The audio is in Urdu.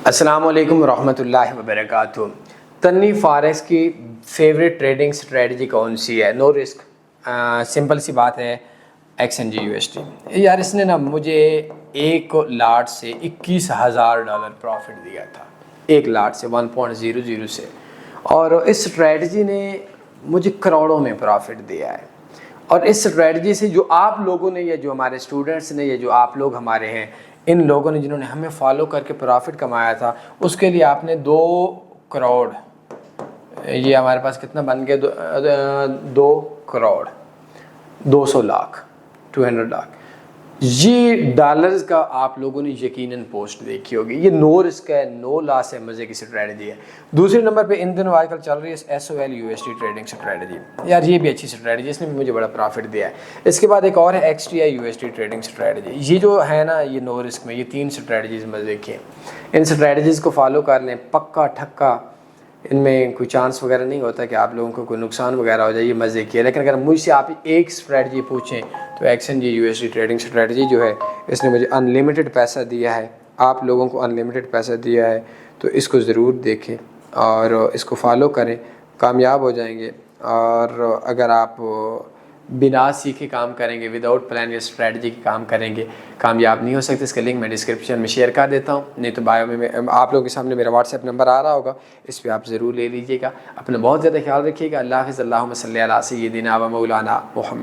السلام علیکم ورحمۃ اللہ وبرکاتہ۔ تنویر فارکس کی فیوریٹ ٹریڈنگ اسٹریٹجی کون سی ہے؟ نو رسک، سمپل سی بات ہے، XNG/USD۔ یار اس نے نا مجھے ایک لاٹ سے $21,000 پروفٹ دیا تھا، ایک لاٹ سے 1.00 سے، اور اس اسٹریٹجی نے مجھے کروڑوں میں پروفٹ دیا ہے۔ اور اس اسٹریٹجی سے جو آپ لوگوں نے یا جو ہمارے اسٹوڈنٹس نے یا جو آپ لوگ ہمارے ہیں، ان لوگوں نے جنہوں نے ہمیں فالو کر کے پروفٹ کمایا تھا، اس کے لیے آپ نے 2 کروڑ، یہ ہمارے پاس کتنا بن گیا، 2 کروڑ 200 لاکھ 200 لاکھ یہ ڈالرز کا آپ لوگوں نے یقیناً پوسٹ دیکھی ہوگی۔ یہ نو رسک ہے، نو لاس ہے، مزے کی اسٹریٹجی ہے۔ دوسرے نمبر پہ ان دنوں آج کل چل رہی ہے SOL/USD ٹریڈنگ اسٹریٹجی۔ یار یہ بھی اچھی اسٹریٹجی ہے، اس نے بھی مجھے بڑا پروفٹ دیا ہے۔ اس کے بعد ایک اور ہے XTI/USD ٹریڈنگ اسٹریٹجی۔ یہ جو ہے نا، یہ نو رسک میں یہ 3 اسٹریٹجیز مزے کی ہیں۔ ان اسٹریٹجیز کو فالو کر لیں، پکا ٹھکا، ان میں کوئی چانس وغیرہ نہیں ہوتا کہ آپ لوگوں کو کوئی نقصان وغیرہ ہو جائے، یہ مزے کی ہے۔ لیکن اگر مجھ سے آپ ایک اسٹریٹجی پوچھیں تو XNG/USD ٹریڈنگ اسٹریٹجی جو ہے، اس نے مجھے انلمیٹڈ پیسہ دیا ہے، آپ لوگوں کو انلمیٹڈ پیسہ دیا ہے، تو اس کو ضرور دیکھیں اور اس کو فالو کریں، کامیاب ہو جائیں گے۔ اور اگر آپ بنا سیکھے کام کریں گے، وداؤٹ پلان یا اسٹریٹجی کے کام کریں گے، کامیاب نہیں ہو سکتے۔ اس کا لنک میں ڈسکرپشن میں شیئر کر دیتا ہوں، نہیں تو بایو میں آپ لوگوں کے سامنے میرا WhatsApp نمبر آ رہا ہوگا، اس پہ آپ ضرور لے لیجیے گا۔ اپنا بہت زیادہ خیال رکھیے گا۔ اللہ حافظ۔ اللہم صلی علی سیدنا و مولانا محمد۔